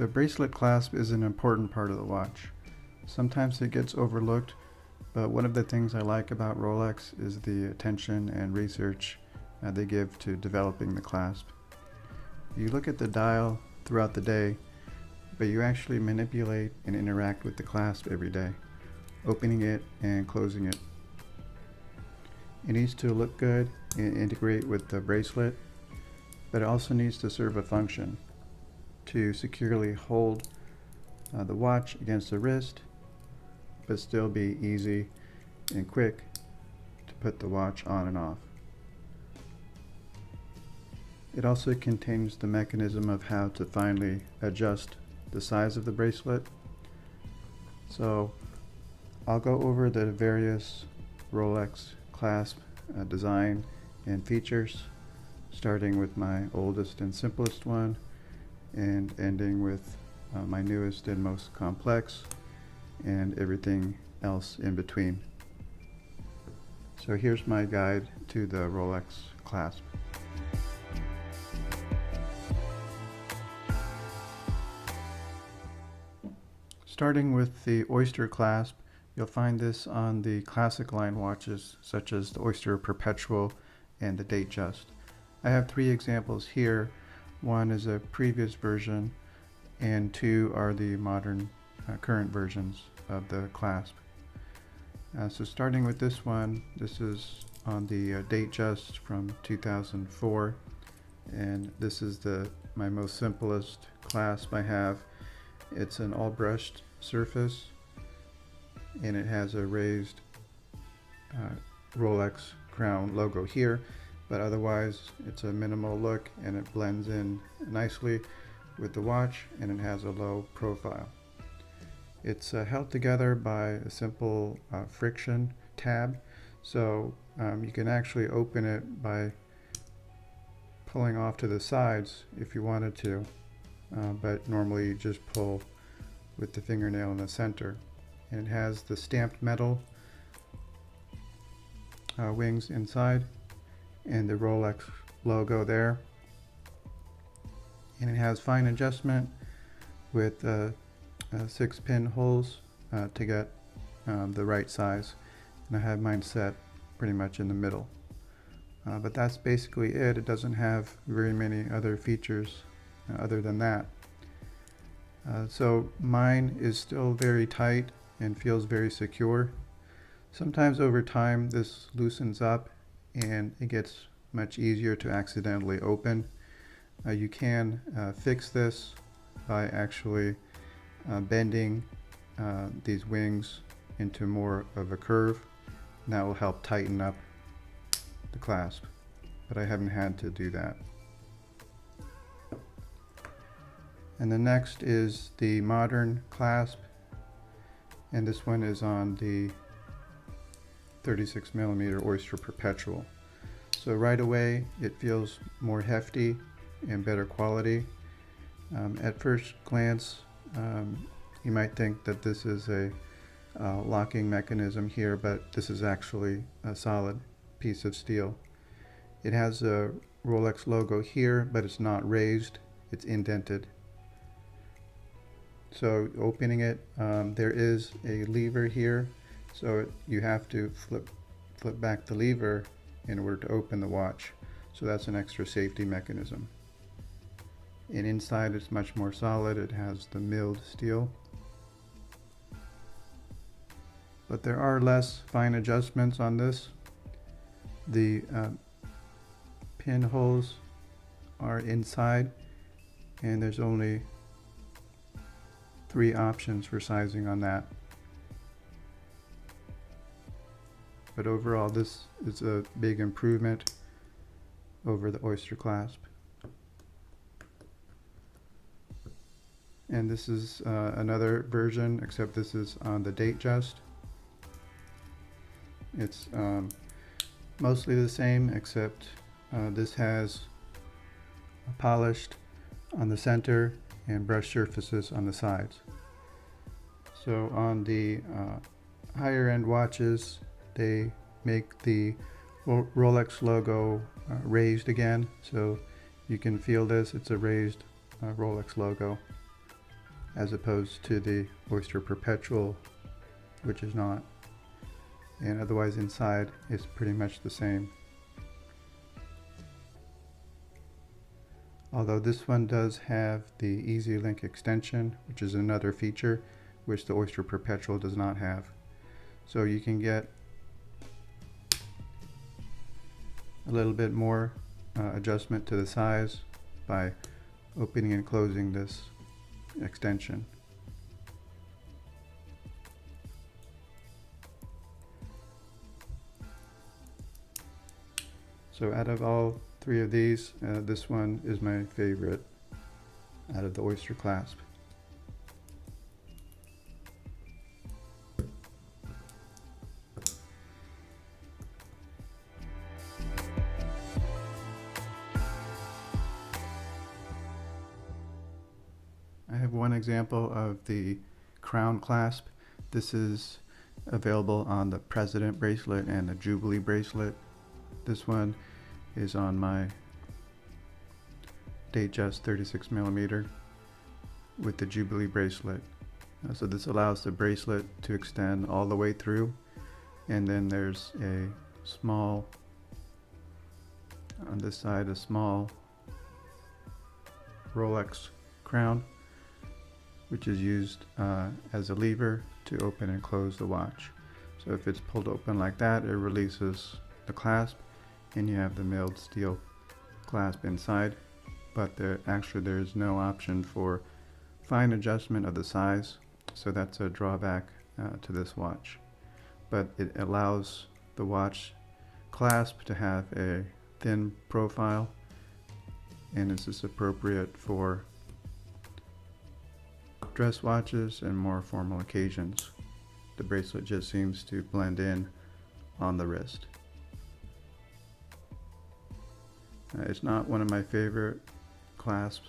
The bracelet clasp is an important part of the watch. Sometimes it gets overlooked, but one of the things I like about Rolex is the attention and research they give to developing the clasp. You look at the dial throughout the day, but you actually manipulate and interact with the clasp every day, opening it and closing it. It needs to look good and integrate with the bracelet, but it also needs to serve a function to securely hold the watch against the wrist, but still be easy and quick to put the watch on and off. It also contains the mechanism of how to finally adjust the size of the bracelet. So I'll go over the various Rolex Clasp design and features, starting with my oldest and simplest one and ending with my newest and most complex and everything else in between. So here's my guide to the Rolex Clasp. Starting with the Oyster Clasp, you'll find this on the classic line watches such as the Oyster Perpetual and the Datejust. I have 3 examples here. One is a previous version and 2 are the modern current versions of the clasp. So starting with this one, this is on the Datejust from 2004, and this is my most simplest clasp I have. It's an all brushed surface and it has a raised Rolex crown logo here, but otherwise it's a minimal look and it blends in nicely with the watch, and it has a low profile. It's held together by a simple friction tab, so you can actually open it by pulling off to the sides if you wanted to, but normally you just pull with the fingernail in the center. And it has the stamped metal wings inside and the Rolex logo there, and it has fine adjustment with 6 pin holes to get the right size, and I have mine set pretty much in the middle, but that's basically it. It doesn't have very many other features other than that. So mine is still very tight and feels very secure. Sometimes over time this loosens up and it gets much easier to accidentally open. You can fix this by actually bending these wings into more of a curve, and that will help tighten up the clasp, but I haven't had to do that. And the next is the modern clasp, and this one is on the 36mm Oyster Perpetual. So right away it feels more hefty and better quality. At first glance you might think that this is a locking mechanism here, but this is actually a solid piece of steel. It has a Rolex logo here, but it's not raised, it's indented. So opening it, there is a lever here, so you have to flip back the lever in order to open the watch. So that's an extra safety mechanism. And inside it's much more solid. It has the milled steel. But there are less fine adjustments on this. The pinholes are inside, and there's only 3 options for sizing on that. But overall this is a big improvement over the Oyster Clasp. And this is another version, except this is on the Datejust. It's mostly the same, except this has polished on the center and brush surfaces on the sides. So on the higher end watches, they make the Rolex logo raised again, so you can feel this. It's a raised Rolex logo. as opposed to the Oyster Perpetual, which is not. And otherwise inside is pretty much the same. Although this one does have the Easy Link extension, which is another feature which the Oyster Perpetual does not have. So you can get a little bit more adjustment to the size by opening and closing this extension. So out of all three of these, this one is my favorite out of the Oyster Clasp. I have one example of the Crownclasp. This is available on the President bracelet and the Jubilee bracelet. This one is on my Datejust 36mm with the Jubilee bracelet. So this allows the bracelet to extend all the way through, and then there's a small, on this side, a small Rolex crown, which is used as a lever to open and close the watch. So if it's pulled open like that, it releases the clasp, and you have the milled steel clasp inside. But there's no option for fine adjustment of the size, so that's a drawback to this watch. But it allows the watch clasp to have a thin profile, and this is appropriate for dress watches and more formal occasions. The bracelet just seems to blend in on the wrist. It's not one of my favorite clasps.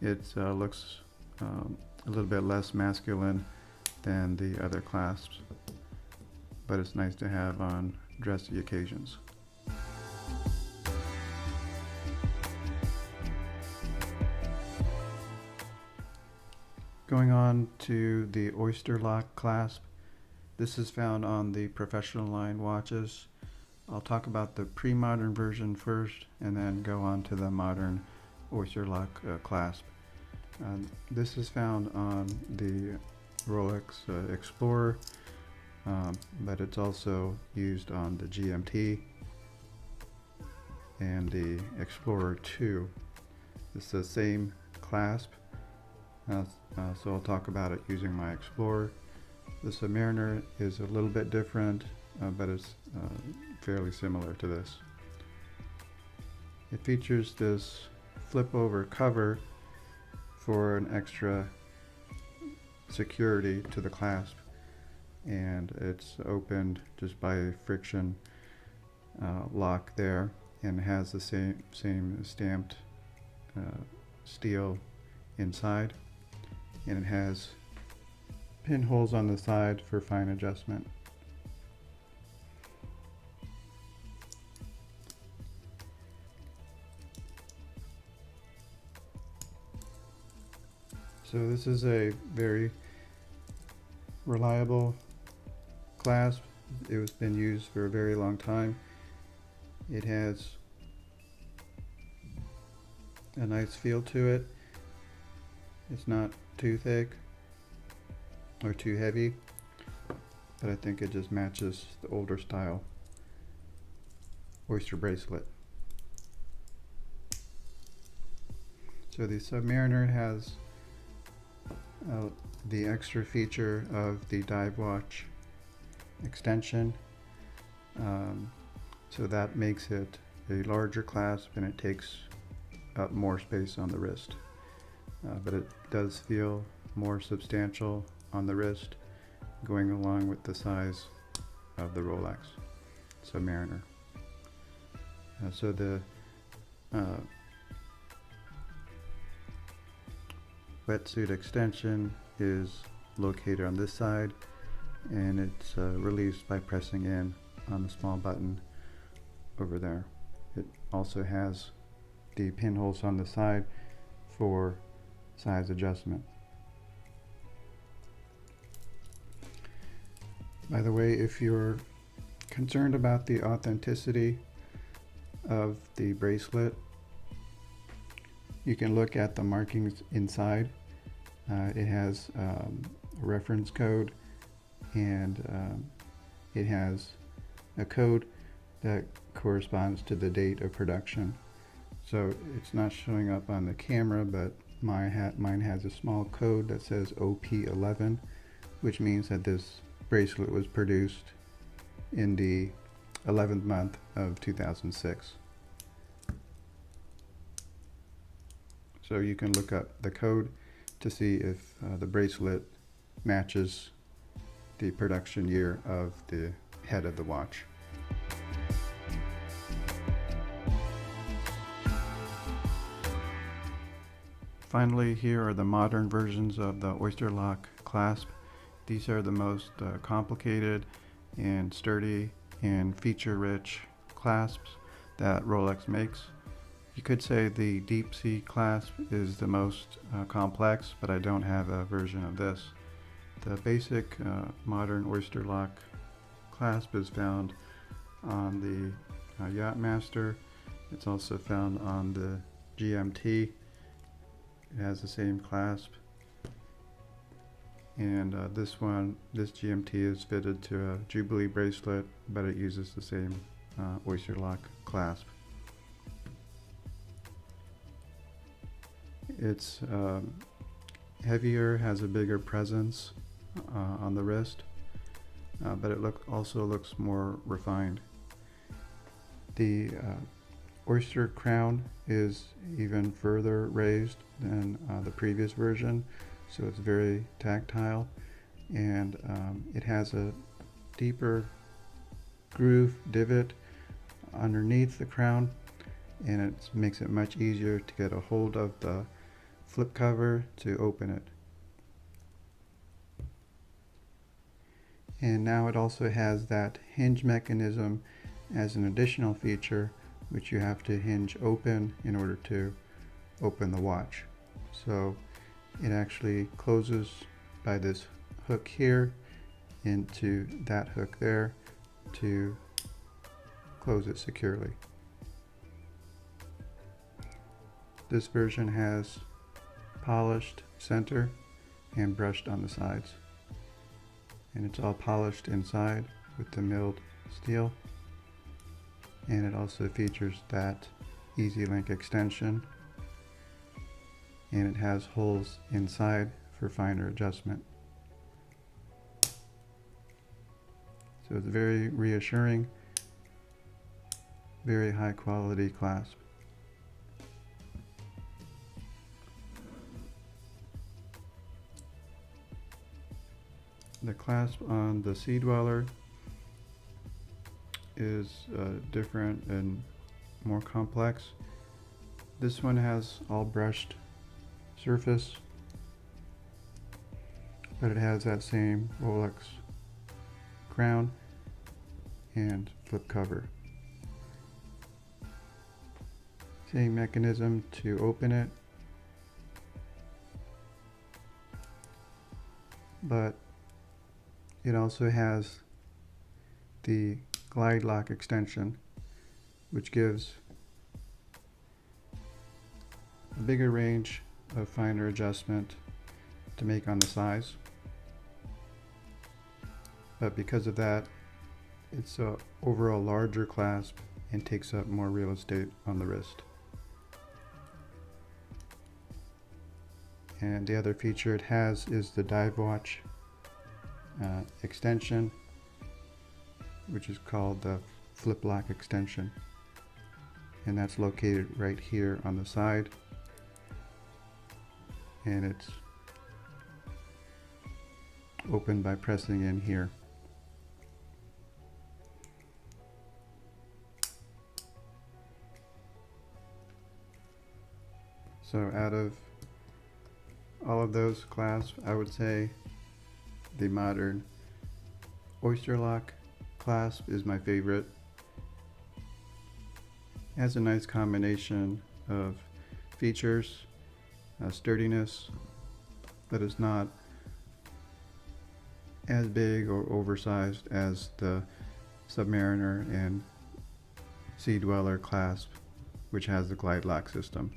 It looks a little bit less masculine than the other clasps, but it's nice to have on dressy occasions. Going on to the Oysterlock Clasp. This is found on the professional line watches. I'll talk about the pre-modern version first and then go on to the modern Oysterlock Clasp. This is found on the Rolex Explorer, but it's also used on the GMT and the Explorer II. It's the same clasp, so I'll talk about it using my Explorer. The Submariner is a little bit different, but it's fairly similar to this. It features this flip over cover for an extra security to the clasp, and it's opened just by a friction lock there, and has the same stamped steel inside, and it has pinholes on the side for fine adjustment. So this is a very reliable clasp. It has been used for a very long time. It has a nice feel to it. It's not too thick or too heavy, but I think it just matches the older style Oyster bracelet. So the Submariner has the extra feature of the dive watch extension, so that makes it a larger clasp and it takes up more space on the wrist, but it does feel more substantial on the wrist, going along with the size of the Rolex Submariner. So the Wetsuit Extension is located on this side, and it's released by pressing in on the small button over there. It also has the pinholes on the side for size adjustment. By the way, if you're concerned about the authenticity of the bracelet, you can look at the markings inside. It has a reference code, and it has a code that corresponds to the date of production. So it's not showing up on the camera, but mine has a small code that says OP11, which means that this bracelet was produced in the 11th month of 2006. So you can look up the code to see if the bracelet matches the production year of the head of the watch. Finally, here are the modern versions of the Oysterlock Clasp. These are the most complicated and sturdy and feature-rich clasps that Rolex makes. You could say the Deep Sea clasp is the most complex, but I don't have a version of this. The basic modern Oysterlock clasp is found on the Yachtmaster. It's also found on the GMT. It has the same clasp. And this GMT is fitted to a Jubilee bracelet, but it uses the same Oysterlock clasp. It's heavier, has a bigger presence on the wrist, but it also looks more refined. The Oyster crown is even further raised than the previous version, so it's very tactile, and it has a deeper groove divot underneath the crown, and it makes it much easier to get a hold of the flip cover to open it. And now it also has that hinge mechanism as an additional feature, which you have to hinge open in order to open the watch. So it actually closes by this hook here into that hook there to close it securely. This version has polished center and brushed on the sides, and it's all polished inside with the milled steel, and it also features that easy link extension, and it has holes inside for finer adjustment. So it's very reassuring, very high quality clasp. The clasp on the SeaDweller is different and more complex. This one has all brushed surface, but it has that same Rolex crown and flip cover. Same mechanism to open it, but it also has the Glidelock extension, which gives a bigger range of finer adjustment to make on the size. But because of that, it's a overall larger clasp and takes up more real estate on the wrist. And the other feature it has is the dive watch extension, which is called the Fliplock extension, and that's located right here on the side, and it's opened by pressing in here. So out of all of those clasps, I would say the modern Oysterlock Clasp is my favorite. It has a nice combination of features, sturdiness, but it's not as big or oversized as the Submariner and SeaDweller Clasp, which has the Glidelock system.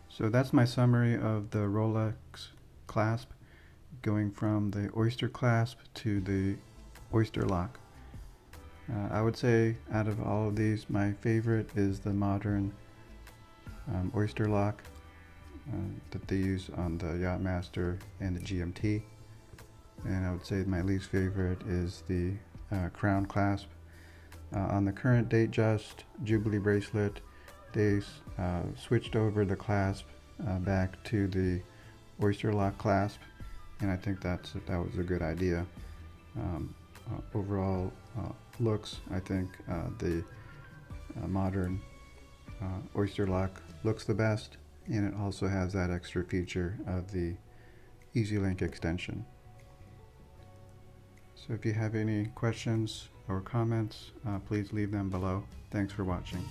So that's my summary of the Rolex Clasp, going from the Oyster Clasp to the Oysterlock. I would say out of all of these, my favorite is the modern Oysterlock that they use on the Yachtmaster and the GMT. And I would say my least favorite is the Crownclasp. On the current Datejust Jubilee bracelet, they switched over the clasp back to the Oysterlock Clasp, and I think that was a good idea. Overall looks, I think the modern Oysterlock looks the best, and it also has that extra feature of the EasyLink extension. So if you have any questions or comments, please leave them below. Thanks for watching.